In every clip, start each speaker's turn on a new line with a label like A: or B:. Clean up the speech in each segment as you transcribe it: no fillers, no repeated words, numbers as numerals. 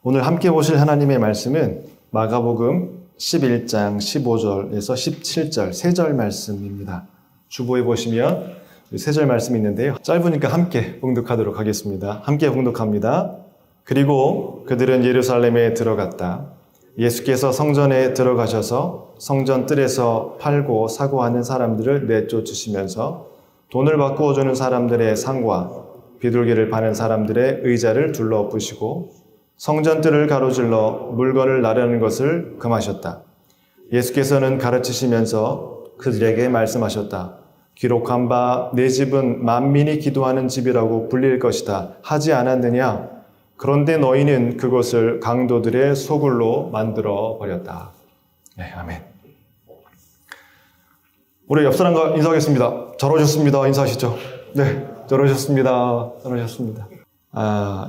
A: 오늘 함께 보실 하나님의 말씀은 마가복음 11장 15절에서 17절 3절 말씀입니다. 주보에 보시면 3절 말씀이 있는데요. 짧으니까 함께 봉독하도록 하겠습니다. 함께 봉독합니다. 그리고 그들은 예루살렘에 들어갔다. 예수께서 성전에 들어가셔서 성전 뜰에서 팔고 사고 하는 사람들을 내쫓으시면서 돈을 바꾸어 주는 사람들의 상과 비둘기를 파는 사람들의 의자를 둘러엎으시고 성전 뜰을 가로질러 물건을 나르는 것을 금하셨다. 예수께서는 가르치시면서 그들에게 말씀하셨다. 기록한 바 내 집은 만민이 기도하는 집이라고 불릴 것이다 하지 않았느냐? 그런데 너희는 그것을 강도들의 소굴로 만들어 버렸다. 네, 아멘. 우리 옆 사람과 인사하겠습니다. 잘 오셨습니다. 인사하시죠. 네, 잘 오셨습니다. 잘 오셨습니다.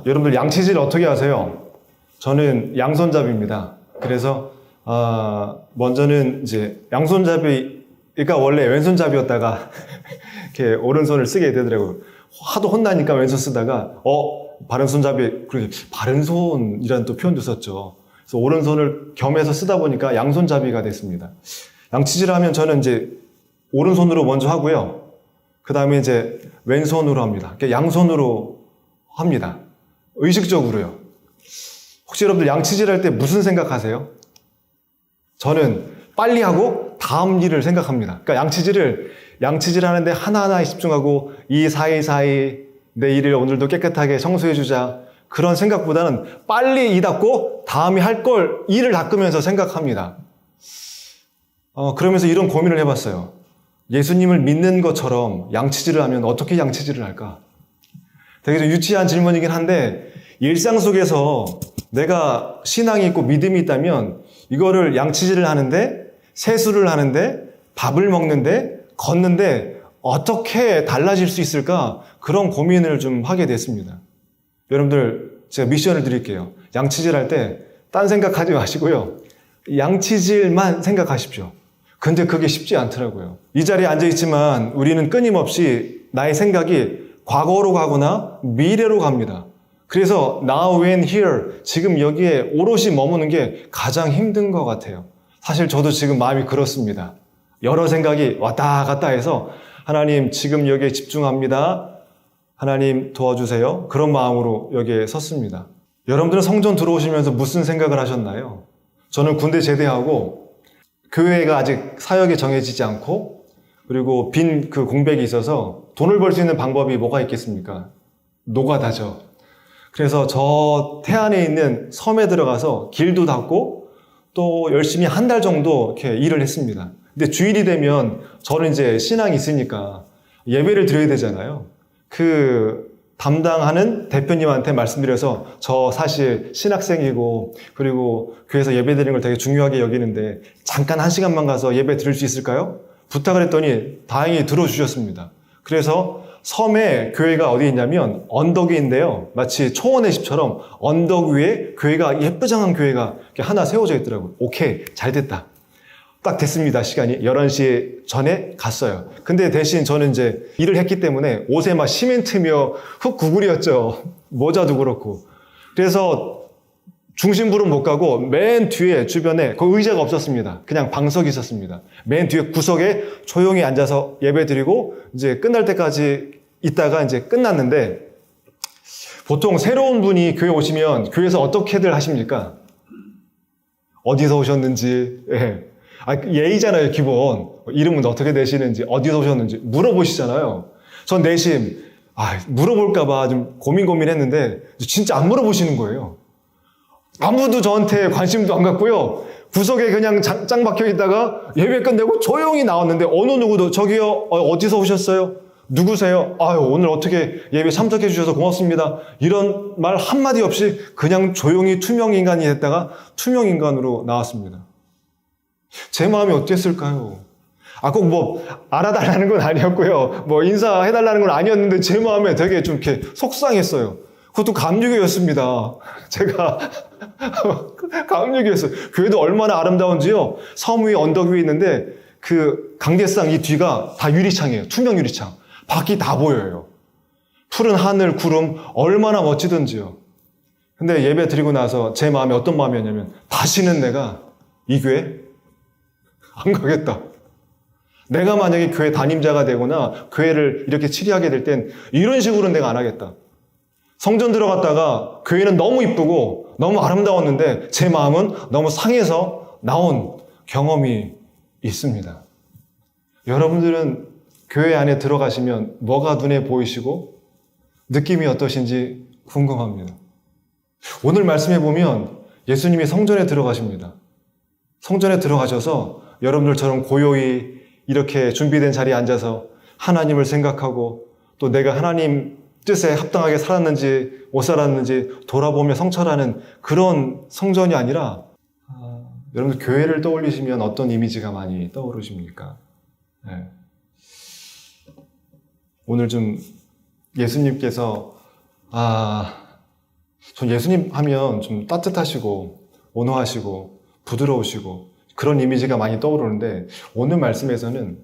A: 여러분들 양치질 어떻게 하세요? 저는 양손잡이입니다. 그래서 먼저는 이제 양손잡이가 원래 왼손잡이였다가 이렇게 오른손을 쓰게 되더라고요. 하도 혼나니까 왼손 쓰다가 바른손잡이, 그렇게 바른손이라는 또 표현도 썼죠. 그래서 오른손을 겸해서 쓰다 보니까 양손잡이가 됐습니다. 양치질을 하면 저는 이제 오른손으로 먼저 하고요. 그 다음에 이제 왼손으로 합니다. 양손으로 합니다. 의식적으로요. 혹시 여러분들 양치질 할 때 무슨 생각하세요? 저는 빨리 하고 다음 일을 생각합니다. 그러니까 양치질 하는데 하나하나에 집중하고 이 사이사이 내 일을 오늘도 깨끗하게 청소해주자. 그런 생각보다는 빨리 이 닦고 다음에 할 걸 일을 닦으면서 생각합니다. 그러면서 이런 고민을 해봤어요. 예수님을 믿는 것처럼 양치질을 하면 어떻게 양치질을 할까? 되게 좀 유치한 질문이긴 한데 일상 속에서 내가 신앙이 있고 믿음이 있다면 이거를 양치질을 하는데 세수를 하는데 밥을 먹는데 걷는데 어떻게 달라질 수 있을까? 그런 고민을 좀 하게 됐습니다. 여러분들 제가 미션을 드릴게요. 양치질 할 때 딴 생각하지 마시고요. 양치질만 생각하십시오. 근데 그게 쉽지 않더라고요. 이 자리에 앉아있지만 우리는 끊임없이 나의 생각이 과거로 가거나 미래로 갑니다. 그래서 now and here, 지금 여기에 오롯이 머무는 게 가장 힘든 것 같아요. 사실 저도 지금 마음이 그렇습니다. 여러 생각이 왔다 갔다 해서 하나님 지금 여기에 집중합니다. 하나님 도와주세요. 그런 마음으로 여기에 섰습니다. 여러분들은 성전 들어오시면서 무슨 생각을 하셨나요? 저는 군대 제대하고 교회가 아직 사역이 정해지지 않고 그리고 빈 그 공백이 있어서 돈을 벌 수 있는 방법이 뭐가 있겠습니까? 노가다죠. 그래서 저 태안에 있는 섬에 들어가서 길도 닦고 또 열심히 한 달 정도 이렇게 일을 했습니다. 근데 주일이 되면 저는 이제 신앙이 있으니까 예배를 드려야 되잖아요. 그 담당하는 대표님한테 말씀드려서 저 사실 신학생이고 그리고 교회에서 예배 드리는 걸 되게 중요하게 여기는데 잠깐 1시간만 가서 예배 드릴 수 있을까요? 부탁을 했더니 다행히 들어주셨습니다. 그래서 섬에 교회가 어디 있냐면 언덕에 있는데요. 마치 초원의 집처럼 언덕 위에 교회가 예쁘장한 교회가 하나 세워져 있더라고요. 오케이, 잘 됐다. 딱 됐습니다. 시간이 11시 전에 갔어요. 근데 대신 저는 이제 일을 했기 때문에 옷에 막 시멘트며 흙 구글이었죠. 모자도 그렇고. 그래서 중심부는 못 가고 맨 뒤에 주변에 거기 의자가 없었습니다. 그냥 방석이 있었습니다. 맨 뒤에 구석에 조용히 앉아서 예배 드리고 이제 끝날 때까지 있다가 이제 끝났는데 보통 새로운 분이 교회 오시면 교회에서 어떻게들 하십니까? 어디서 오셨는지, 예의잖아요, 기본. 이름은 어떻게 되시는지, 어디서 오셨는지 물어보시잖아요. 전 내심, 물어볼까봐 좀 고민했는데 진짜 안 물어보시는 거예요. 아무도 저한테 관심도 안 갖고요. 구석에 그냥 짱 박혀 있다가 예배 끝내고 조용히 나왔는데 어느 누구도 저기요, 어디서 오셨어요? 누구세요? 오늘 어떻게 예배 참석해 주셔서 고맙습니다. 이런 말 한마디 없이 그냥 조용히 투명 인간이 됐다가 투명 인간으로 나왔습니다. 제 마음이 어땠을까요? 꼭 뭐 알아달라는 건 아니었고요. 뭐 인사해달라는 건 아니었는데 제 마음에 되게 좀 이렇게 속상했어요. 그것도 감리교였습니다. 제가 감리교였어요. 교회도 얼마나 아름다운지요. 섬 위 언덕 위에 있는데 그 강대상 이 뒤가 다 유리창이에요. 투명 유리창. 밖이 다 보여요. 푸른 하늘, 구름 얼마나 멋지던지요. 근데 예배 드리고 나서 제 마음이 어떤 마음이었냐면 다시는 내가 이 교회 안 가겠다. 내가 만약에 교회 담임자가 되거나 교회를 이렇게 치리하게 될 땐 이런 식으로는 내가 안 하겠다. 성전 들어갔다가 교회는 너무 이쁘고 너무 아름다웠는데 제 마음은 너무 상해서 나온 경험이 있습니다. 여러분들은 교회 안에 들어가시면 뭐가 눈에 보이시고 느낌이 어떠신지 궁금합니다. 오늘 말씀해 보면 예수님이 성전에 들어가십니다. 성전에 들어가셔서 여러분들처럼 고요히 이렇게 준비된 자리에 앉아서 하나님을 생각하고 또 내가 하나님 뜻에 합당하게 살았는지 못 살았는지 돌아보며 성찰하는 그런 성전이 아니라 여러분들 교회를 떠올리시면 어떤 이미지가 많이 떠오르십니까? 네. 오늘 좀 예수님께서 전 예수님 하면 좀 따뜻하시고 온화하시고 부드러우시고 그런 이미지가 많이 떠오르는데 오늘 말씀에서는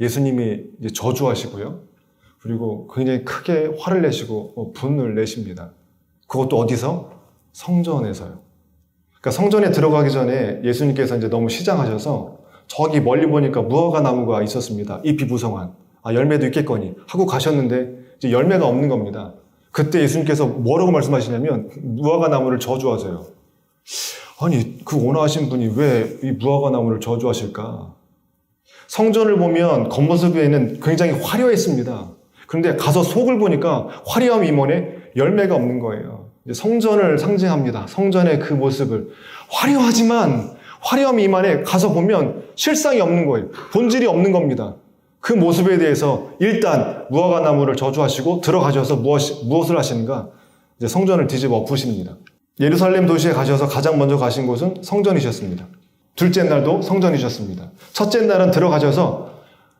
A: 예수님이 이제 저주하시고요. 그리고 굉장히 크게 화를 내시고 분을 내십니다. 그것도 어디서? 성전에서요. 그러니까 성전에 들어가기 전에 예수님께서 이제 너무 시장하셔서 저기 멀리 보니까 무화과 나무가 있었습니다. 잎이 무성한. 열매도 있겠거니 하고 가셨는데 이제 열매가 없는 겁니다. 그때 예수님께서 뭐라고 말씀하시냐면 무화과 나무를 저주하세요. 아니, 그 온화하신 분이 왜 이 무화과 나무를 저주하실까? 성전을 보면 겉모습에는 굉장히 화려했습니다. 그런데 가서 속을 보니까 화려함 임원에 열매가 없는 거예요. 성전을 상징합니다. 성전의 그 모습을. 화려하지만 화려함 임원에 가서 보면 실상이 없는 거예요. 본질이 없는 겁니다. 그 모습에 대해서 일단 무화과 나무를 저주하시고 들어가셔서 무엇을 하시는가? 이제 성전을 뒤집어 엎으십니다. 예루살렘 도시에 가셔서 가장 먼저 가신 곳은 성전이셨습니다. 둘째 날도 성전이셨습니다. 첫째 날은 들어가셔서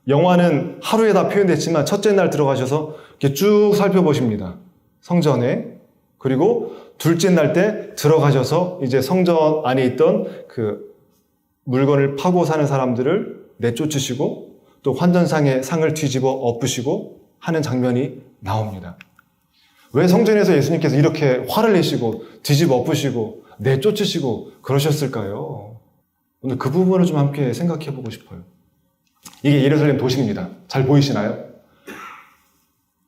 A: 영화는 하루에 다 표현됐지만 첫째 날 들어가셔서 이렇게 쭉 살펴보십니다. 성전에. 그리고 둘째 날 때 들어가셔서 이제 성전 안에 있던 그 물건을 파고 사는 사람들을 내쫓으시고 또 환전상의 상을 뒤집어 엎으시고 하는 장면이 나옵니다. 왜 성전에서 예수님께서 이렇게 화를 내시고 뒤집어 엎으시고 내쫓으시고 그러셨을까요? 오늘 그 부분을 좀 함께 생각해 보고 싶어요. 이게 예루살렘 도시입니다. 잘 보이시나요?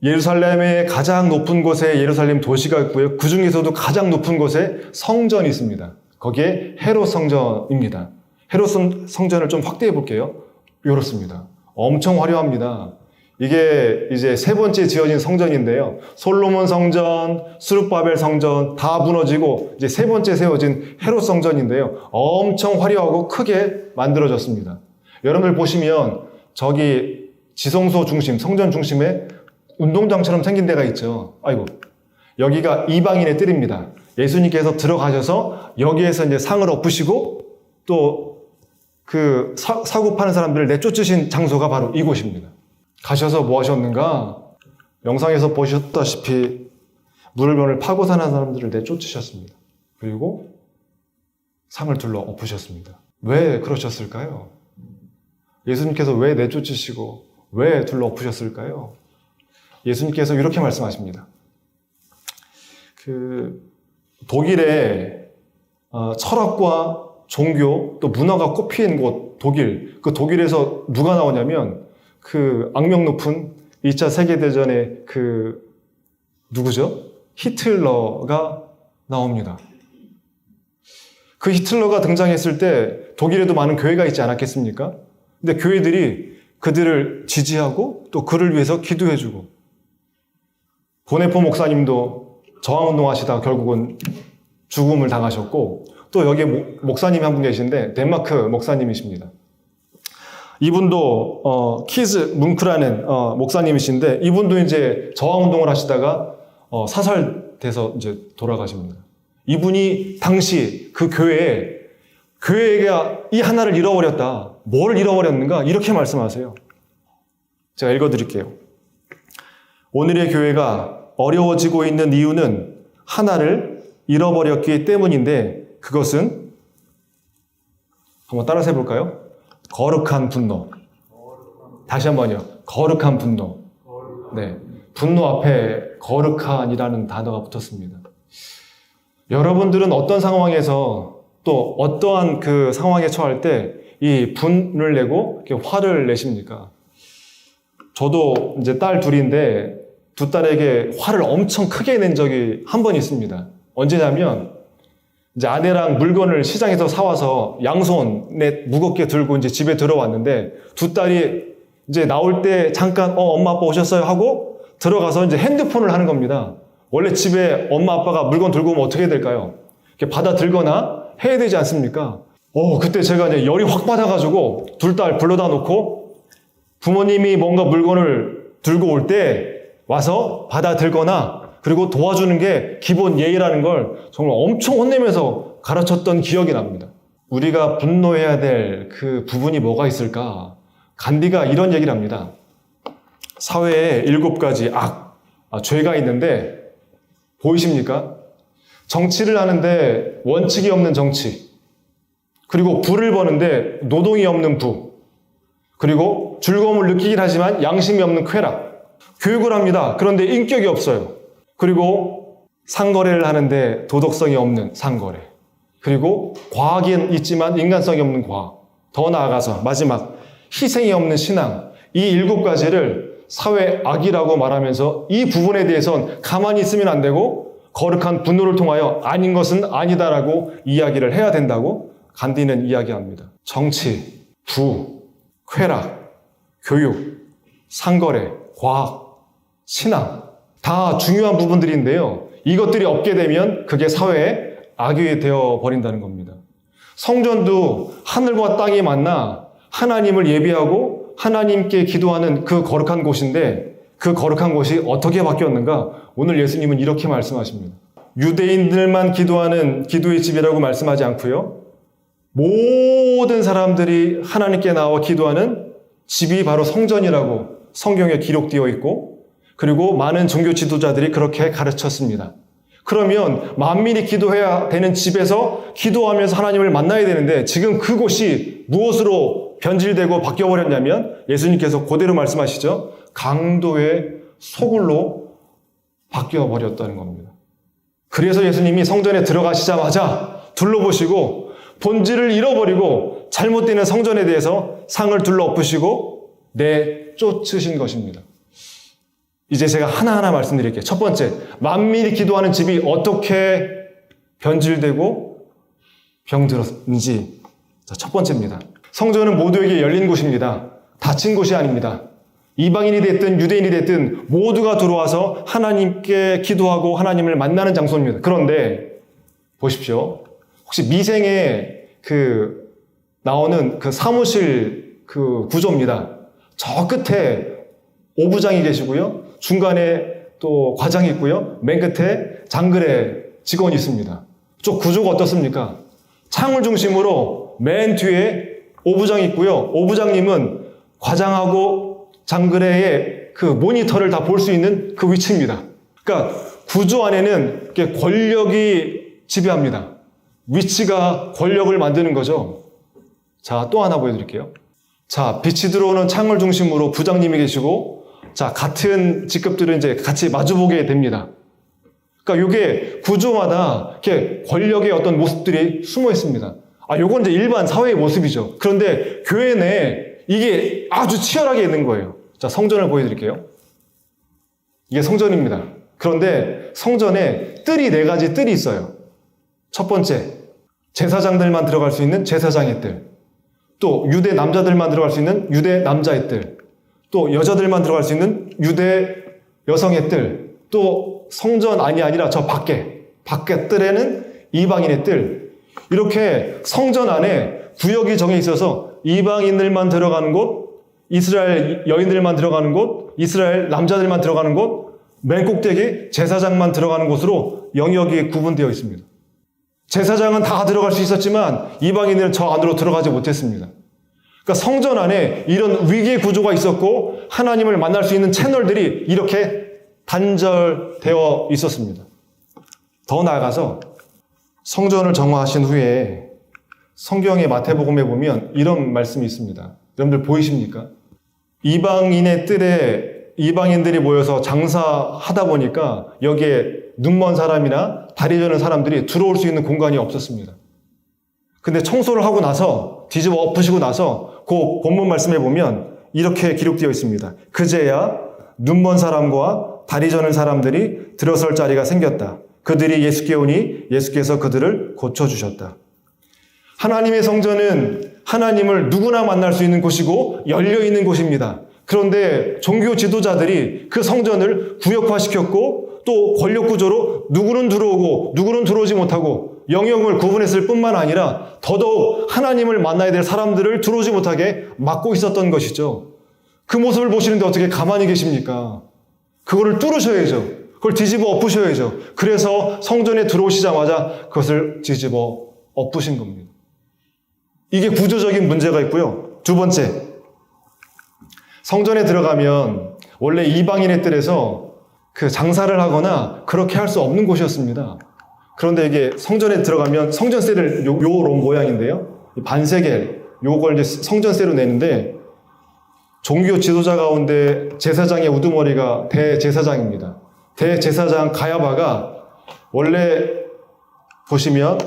A: 예루살렘의 가장 높은 곳에 예루살렘 도시가 있고요. 그 중에서도 가장 높은 곳에 성전이 있습니다. 거기에 헤롯 성전입니다. 헤롯 성전을 좀 확대해 볼게요. 이렇습니다. 엄청 화려합니다. 이게 이제 세 번째 지어진 성전인데요. 솔로몬 성전, 스룹바벨 성전 다 무너지고 이제 세 번째 세워진 헤롯 성전인데요. 엄청 화려하고 크게 만들어졌습니다. 여러분들 보시면 저기 지성소 중심, 성전 중심에 운동장처럼 생긴 데가 있죠. 아이고, 여기가 이방인의 뜰입니다. 예수님께서 들어가셔서 여기에서 이제 상을 엎으시고 또 그 사고 파는 사람들을 내쫓으신 장소가 바로 이곳입니다. 가셔서 뭐 하셨는가? 영상에서 보셨다시피 물건을 파고 사는 사람들을 내쫓으셨습니다. 그리고 상을 둘러 엎으셨습니다. 왜 그러셨을까요? 예수님께서 왜 내쫓으시고 왜 둘러 엎으셨을까요? 예수님께서 이렇게 말씀하십니다. 독일의 철학과 종교 또 문화가 꽃피는 곳 독일, 그 독일에서 누가 나오냐면 그 악명 높은 2차 세계대전의 누구죠? 히틀러가 나옵니다. 그 히틀러가 등장했을 때 독일에도 많은 교회가 있지 않았겠습니까? 근데 교회들이 그들을 지지하고 또 그를 위해서 기도해주고 보네포 목사님도 저항운동 하시다가 결국은 죽음을 당하셨고 또 여기에 목사님이 한 분 계신데 덴마크 목사님이십니다. 이분도 키즈 뭉크라는 목사님이신데 이분도 이제 저항운동을 하시다가 사살돼서 이제 돌아가십니다. 이분이 당시 그 교회가 이 하나를 잃어버렸다. 뭘 잃어버렸는가? 이렇게 말씀하세요. 제가 읽어드릴게요. 오늘의 교회가 어려워지고 있는 이유는 하나를 잃어버렸기 때문인데 그것은 한번 따라서 해볼까요? 거룩한 분노. 다시 한번요. 거룩한 분노. 네, 분노 앞에 거룩한이라는 단어가 붙었습니다. 여러분들은 어떤 상황에서 또 어떠한 그 상황에 처할 때 이 분을 내고 이렇게 화를 내십니까? 저도 이제 딸 둘인데 두 딸에게 화를 엄청 크게 낸 적이 한 번 있습니다. 언제냐면 이제 아내랑 물건을 시장에서 사와서 양손에 무겁게 들고 이제 집에 들어왔는데 두 딸이 이제 나올 때 잠깐 엄마 아빠 오셨어요 하고 들어가서 이제 핸드폰을 하는 겁니다. 원래 집에 엄마 아빠가 물건 들고 오면 어떻게 될까요? 이렇게 받아 들거나 해야 되지 않습니까? 그때 제가 이제 열이 확 받아가지고 둘 딸 불러다 놓고 부모님이 뭔가 물건을 들고 올 때 와서 받아 들거나 그리고 도와주는 게 기본 예의라는 걸 정말 엄청 혼내면서 가르쳤던 기억이 납니다. 우리가 분노해야 될 그 부분이 뭐가 있을까? 간디가 이런 얘기를 합니다. 사회에 7가지 죄가 있는데 보이십니까? 정치를 하는데 원칙이 없는 정치, 그리고 부를 버는데 노동이 없는 부, 그리고 즐거움을 느끼긴 하지만 양심이 없는 쾌락, 교육을 합니다. 그런데 인격이 없어요. 그리고 상거래를 하는데 도덕성이 없는 상거래, 그리고 과학은 있지만 인간성이 없는 과학, 더 나아가서 마지막 희생이 없는 신앙, 이 7가지를 사회 악이라고 말하면서 이 부분에 대해선 가만히 있으면 안 되고 거룩한 분노를 통하여 아닌 것은 아니다라고 이야기를 해야 된다고 간디는 이야기합니다. 정치, 부, 쾌락, 교육, 상거래, 과학, 신앙 다 중요한 부분들인데요. 이것들이 없게 되면 그게 사회의 악이 되어버린다는 겁니다. 성전도 하늘과 땅이 만나 하나님을 예비하고 하나님께 기도하는 그 거룩한 곳인데 그 거룩한 곳이 어떻게 바뀌었는가? 오늘 예수님은 이렇게 말씀하십니다. 유대인들만 기도하는 기도의 집이라고 말씀하지 않고요. 모든 사람들이 하나님께 나와 기도하는 집이 바로 성전이라고 성경에 기록되어 있고 그리고 많은 종교 지도자들이 그렇게 가르쳤습니다. 그러면 만민이 기도해야 되는 집에서 기도하면서 하나님을 만나야 되는데 지금 그곳이 무엇으로 변질되고 바뀌어버렸냐면 예수님께서 그대로 말씀하시죠. 강도의 소굴로 바뀌어버렸다는 겁니다. 그래서 예수님이 성전에 들어가시자마자 둘러보시고 본질을 잃어버리고 잘못되는 성전에 대해서 상을 둘러엎으시고 내쫓으신 것입니다. 이제 제가 하나하나 말씀드릴게요. 첫 번째, 만민이 기도하는 집이 어떻게 변질되고 병들었는지. 첫 번째입니다. 성전은 모두에게 열린 곳입니다. 닫힌 곳이 아닙니다. 이방인이 됐든 유대인이 됐든 모두가 들어와서 하나님께 기도하고 하나님을 만나는 장소입니다. 그런데 보십시오. 혹시 미생에 나오는 그 사무실 그 구조입니다. 저 끝에 오부장이 계시고요. 중간에 또 과장이 있고요. 맨 끝에 장그래 직원이 있습니다. 저 구조가 어떻습니까? 창을 중심으로 맨 뒤에 오부장이 있고요. 오부장님은 과장하고 장그래의 그 모니터를 다 볼 수 있는 그 위치입니다. 그러니까 구조 안에는 권력이 지배합니다. 위치가 권력을 만드는 거죠. 자, 또 하나 보여드릴게요. 자, 빛이 들어오는 창을 중심으로 부장님이 계시고, 자, 같은 직급들은 이제 같이 마주보게 됩니다. 그러니까 이게 구조마다 이렇게 권력의 어떤 모습들이 숨어 있습니다. 요건 이제 일반 사회의 모습이죠. 그런데 교회 내에 이게 아주 치열하게 있는 거예요. 자, 성전을 보여드릴게요. 이게 성전입니다. 그런데 성전에 뜰이 4가지 뜰이 있어요. 첫 번째, 제사장들만 들어갈 수 있는 제사장의 뜰. 또 유대 남자들만 들어갈 수 있는 유대 남자의 뜰. 또 여자들만 들어갈 수 있는 유대 여성의 뜰. 또 성전 안이 아니라 저 밖에 뜰에는 이방인의 뜰. 이렇게 성전 안에 구역이 정해 있어서 이방인들만 들어가는 곳, 이스라엘 여인들만 들어가는 곳, 이스라엘 남자들만 들어가는 곳, 맨 꼭대기 제사장만 들어가는 곳으로 영역이 구분되어 있습니다. 제사장은 다 들어갈 수 있었지만 이방인들은 저 안으로 들어가지 못했습니다. 그러니까 성전 안에 이런 위계 구조가 있었고 하나님을 만날 수 있는 채널들이 이렇게 단절되어 있었습니다. 더 나아가서 성전을 정화하신 후에 성경의 마태복음에 보면 이런 말씀이 있습니다. 여러분들 보이십니까? 이방인의 뜰에 이방인들이 모여서 장사하다 보니까 여기에 눈먼 사람이나 다리 저는 사람들이 들어올 수 있는 공간이 없었습니다. 근데 청소를 하고 나서 뒤집어 엎으시고 나서 그 본문 말씀에 보면 이렇게 기록되어 있습니다. 그제야 눈먼 사람과 다리 저는 사람들이 들어설 자리가 생겼다. 그들이 예수께 오니 예수께서 그들을 고쳐주셨다. 하나님의 성전은 하나님을 누구나 만날 수 있는 곳이고 열려있는 곳입니다. 그런데 종교 지도자들이 그 성전을 구역화시켰고 또 권력구조로 누구는 들어오고 누구는 들어오지 못하고 영역을 구분했을 뿐만 아니라 더더욱 하나님을 만나야 될 사람들을 들어오지 못하게 막고 있었던 것이죠. 그 모습을 보시는데 어떻게 가만히 계십니까? 그거를 뚫으셔야죠. 그걸 뒤집어 엎으셔야죠. 그래서 성전에 들어오시자마자 그것을 뒤집어 엎으신 겁니다. 이게 구조적인 문제가 있고요. 두 번째, 성전에 들어가면 원래 이방인의 뜰에서 그 장사를 하거나 그렇게 할 수 없는 곳이었습니다. 그런데 이게 성전에 들어가면 성전세를 요런 모양인데요. 반세겔, 요걸 이제 성전세로 내는데 종교 지도자 가운데 제사장의 우두머리가 대제사장입니다. 대제사장 가야바가 원래 보시면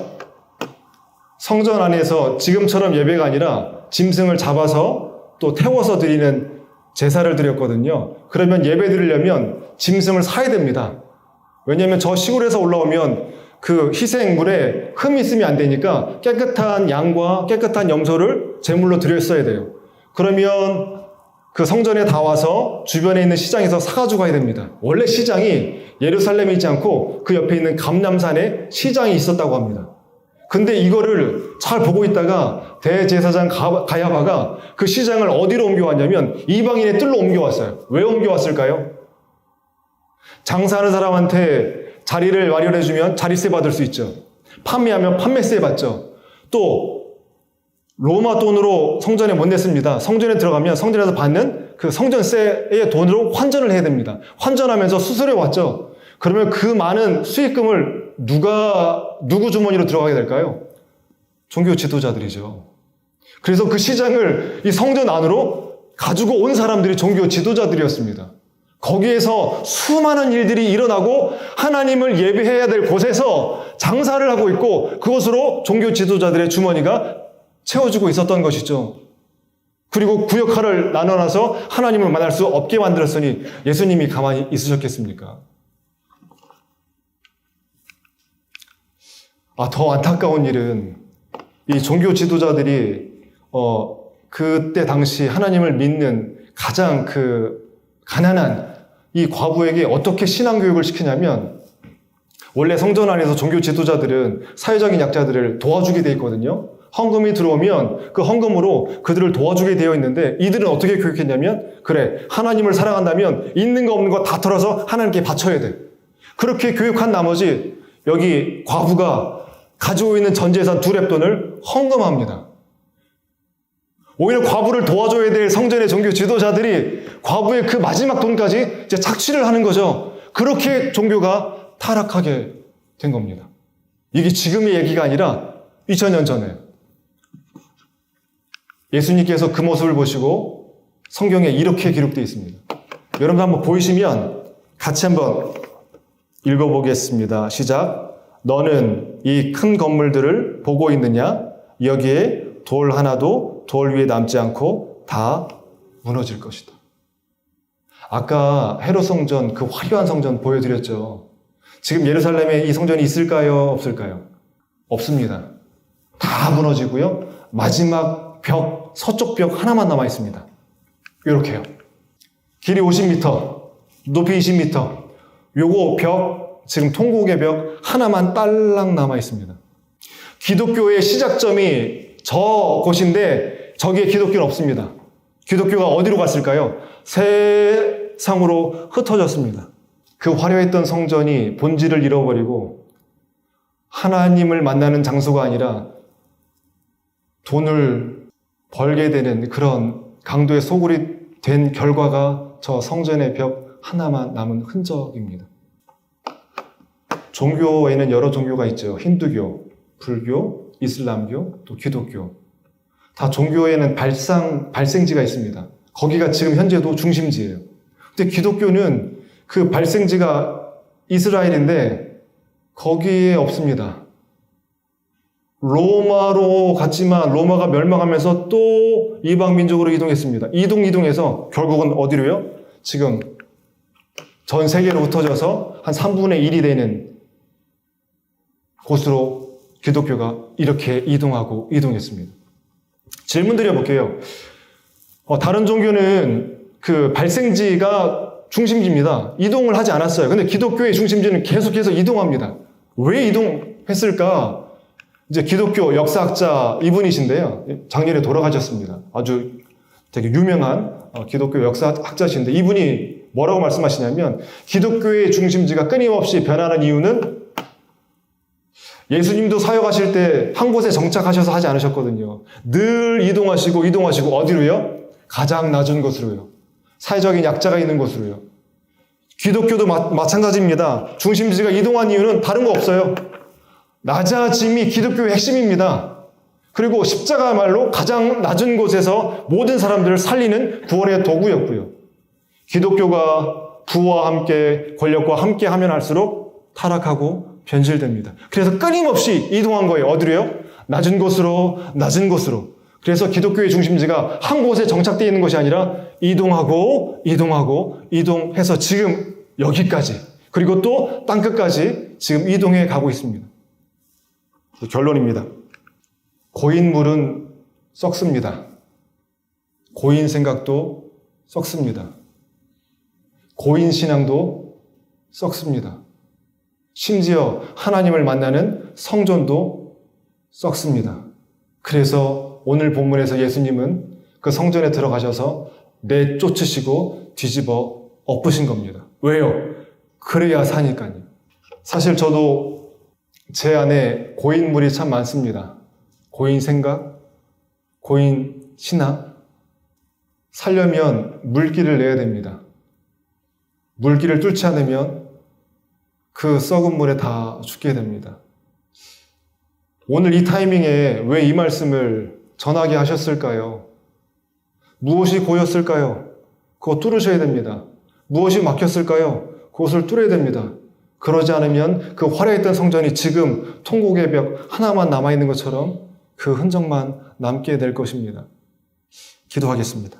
A: 성전 안에서 지금처럼 예배가 아니라 짐승을 잡아서 또 태워서 드리는 제사를 드렸거든요. 그러면 예배 드리려면 짐승을 사야 됩니다. 왜냐하면 저 시골에서 올라오면 그 희생물에 흠이 있으면 안 되니까 깨끗한 양과 깨끗한 염소를 제물로 드렸어야 돼요. 그러면 그 성전에 다 와서 주변에 있는 시장에서 사가지고 가야 됩니다. 원래 시장이 예루살렘에 있지 않고 그 옆에 있는 감람산에 시장이 있었다고 합니다. 근데 이거를 잘 보고 있다가 대제사장 가야바가 그 시장을 어디로 옮겨왔냐면 이방인의 뜰로 옮겨왔어요. 왜 옮겨왔을까요? 장사하는 사람한테 자리를 마련해주면 자리세 받을 수 있죠. 판매하면 판매세 받죠. 또 로마 돈으로 성전에 못 냈습니다. 성전에 들어가면 성전에서 받는 그 성전세의 돈으로 환전을 해야 됩니다. 환전하면서 수수료 왔죠. 그러면 그 많은 수익금을 누구 주머니로 들어가게 될까요? 종교 지도자들이죠. 그래서 그 시장을 이 성전 안으로 가지고 온 사람들이 종교 지도자들이었습니다. 거기에서 수많은 일들이 일어나고 하나님을 예배해야 될 곳에서 장사를 하고 있고 그것으로 종교 지도자들의 주머니가 채워지고 있었던 것이죠. 그리고 구역화를 나눠놔서 하나님을 만날 수 없게 만들었으니 예수님이 가만히 있으셨겠습니까? 더 안타까운 일은 이 종교 지도자들이 그때 당시 하나님을 믿는 가장 가난한 이 과부에게 어떻게 신앙교육을 시키냐면 원래 성전 안에서 종교 지도자들은 사회적인 약자들을 도와주게 되어 있거든요. 헌금이 들어오면 그 헌금으로 그들을 도와주게 되어 있는데 이들은 어떻게 교육했냐면 그래 하나님을 사랑한다면 있는 거 없는 거 다 털어서 하나님께 바쳐야 돼. 그렇게 교육한 나머지 여기 과부가 가지고 있는 전 재산 2렙돈을 헌금합니다. 오히려 과부를 도와줘야 될 성전의 종교 지도자들이 과부의 그 마지막 돈까지 이제 착취를 하는 거죠. 그렇게 종교가 타락하게 된 겁니다. 이게 지금의 얘기가 아니라 2000년 전에 예수님께서 그 모습을 보시고 성경에 이렇게 기록되어 있습니다. 여러분 한번 보이시면 같이 한번 읽어보겠습니다. 시작. 너는 이 큰 건물들을 보고 있느냐? 여기에 돌 하나도 돌 위에 남지 않고 다 무너질 것이다. 아까 헤롯 성전, 그 화려한 성전 보여드렸죠. 지금 예루살렘에 이 성전이 있을까요? 없을까요? 없습니다. 다 무너지고요. 마지막 벽, 서쪽 벽 하나만 남아 있습니다. 이렇게요. 길이 50m, 높이 20m. 요거 벽, 지금 통곡의 벽 하나만 딸랑 남아 있습니다. 기독교의 시작점이 저 곳인데 저기에 기독교는 없습니다. 기독교가 어디로 갔을까요? 세상으로 흩어졌습니다. 그 화려했던 성전이 본질을 잃어버리고 하나님을 만나는 장소가 아니라 돈을 벌게 되는 그런 강도의 소굴이 된 결과가 저 성전의 벽 하나만 남은 흔적입니다. 종교에는 여러 종교가 있죠. 힌두교, 불교, 이슬람교, 또 기독교. 다 종교에는 발생지가 있습니다. 거기가 지금 현재도 중심지예요. 근데 기독교는 그 발생지가 이스라엘인데 거기에 없습니다. 로마로 갔지만 로마가 멸망하면서 또 이방 민족으로 이동했습니다. 이동해서 결국은 어디로요? 지금 전 세계로 흩어져서 한 3분의 1이 되는 곳으로 기독교가 이렇게 이동했습니다. 질문 드려볼게요. 다른 종교는 그 발생지가 중심지입니다. 이동을 하지 않았어요. 근데 기독교의 중심지는 계속해서 이동합니다. 왜 이동했을까? 이제 기독교 역사학자 이분이신데요. 작년에 돌아가셨습니다. 아주 되게 유명한 기독교 역사학자신데 이분이 뭐라고 말씀하시냐면 기독교의 중심지가 끊임없이 변하는 이유는 예수님도 사역하실 때 한 곳에 정착하셔서 하지 않으셨거든요. 늘 이동하시고 어디로요? 가장 낮은 곳으로요. 사회적인 약자가 있는 곳으로요. 기독교도 마찬가지입니다. 중심지가 이동한 이유는 다른 거 없어요. 낮아짐이 기독교의 핵심입니다. 그리고 십자가야말로 가장 낮은 곳에서 모든 사람들을 살리는 구원의 도구였고요. 기독교가 부와 함께 권력과 함께 하면 할수록 타락하고 변질됩니다. 그래서 끊임없이 이동한 거예요. 어디로요? 낮은 곳으로. 그래서 기독교의 중심지가 한 곳에 정착되어 있는 것이 아니라 이동해서 지금 여기까지 그리고 또 땅끝까지 지금 이동해 가고 있습니다. 결론입니다. 고인물은 썩습니다. 고인 생각도 썩습니다. 고인 신앙도 썩습니다. 심지어 하나님을 만나는 성전도 썩습니다. 그래서 오늘 본문에서 예수님은 그 성전에 들어가셔서 내쫓으시고 뒤집어 엎으신 겁니다. 왜요? 그래야 사니까요. 사실 저도 제 안에 고인물이 참 많습니다. 고인 생각, 고인 신앙. 살려면 물기를 내야 됩니다. 물기를 뚫지 않으면 그 썩은 물에 다 죽게 됩니다. 오늘 이 타이밍에 왜 이 말씀을 전하게 하셨을까요? 무엇이 고였을까요? 그거 뚫으셔야 됩니다. 무엇이 막혔을까요? 그것을 뚫어야 됩니다. 그러지 않으면 그 화려했던 성전이 지금 통곡의 벽 하나만 남아있는 것처럼 그 흔적만 남게 될 것입니다. 기도하겠습니다.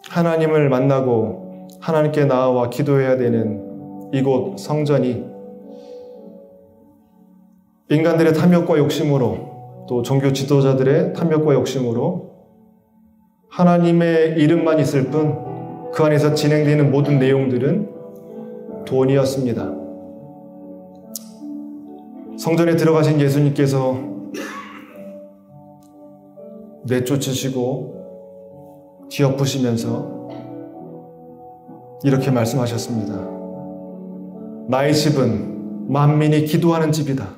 A: 하나님을 만나고 하나님께 나아와 기도해야 되는 이곳 성전이 인간들의 탐욕과 욕심으로 또 종교 지도자들의 탐욕과 욕심으로 하나님의 이름만 있을 뿐 그 안에서 진행되는 모든 내용들은 돈이었습니다. 성전에 들어가신 예수님께서 내쫓으시고 뒤엎으시면서 이렇게 말씀하셨습니다. 나의 집은 만민이 기도하는 집이다.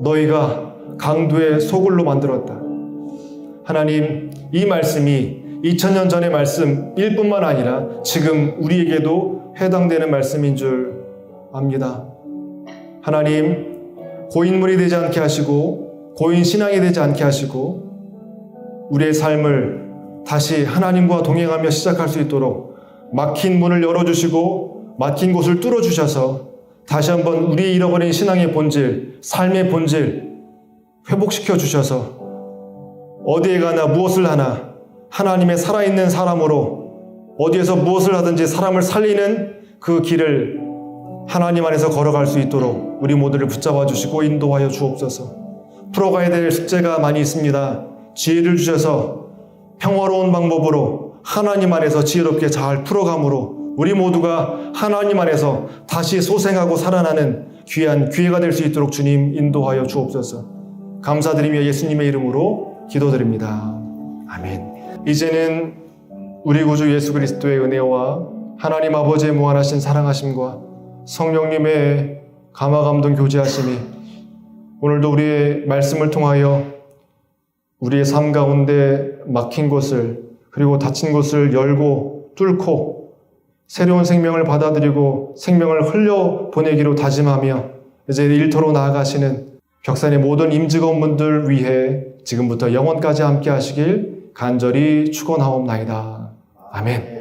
A: 너희가 강도의 소굴로 만들었다. 하나님, 이 말씀이 2000년 전의 말씀일 뿐만 아니라 지금 우리에게도 해당되는 말씀인 줄 압니다. 하나님, 고인물이 되지 않게 하시고 고인 신앙이 되지 않게 하시고 우리의 삶을 다시 하나님과 동행하며 시작할 수 있도록 막힌 문을 열어주시고 막힌 곳을 뚫어주셔서 다시 한번 우리의 잃어버린 신앙의 본질, 삶의 본질 회복시켜 주셔서 어디에 가나 무엇을 하나 하나님의 살아있는 사람으로 어디에서 무엇을 하든지 사람을 살리는 그 길을 하나님 안에서 걸어갈 수 있도록 우리 모두를 붙잡아 주시고 인도하여 주옵소서. 풀어가야 될 숙제가 많이 있습니다. 지혜를 주셔서 평화로운 방법으로 하나님 안에서 지혜롭게 잘 풀어감으로 우리 모두가 하나님 안에서 다시 소생하고 살아나는 귀한 기회가 될 수 있도록 주님 인도하여 주옵소서. 감사드리며 예수님의 이름으로 기도드립니다. 아멘. 이제는 우리 구주 예수 그리스도의 은혜와 하나님 아버지의 무한하신 사랑하심과 성령님의 감화감동 교제하심이 오늘도 우리의 말씀을 통하여 우리의 삶 가운데 막힌 곳을 그리고 닫힌 곳을 열고 뚫고 새로운 생명을 받아들이고 생명을 흘려보내기로 다짐하며 이제 일터로 나아가시는 벽산의 모든 임직원분들 위해 지금부터 영원까지 함께 하시길 간절히 축원하옵나이다. 아멘.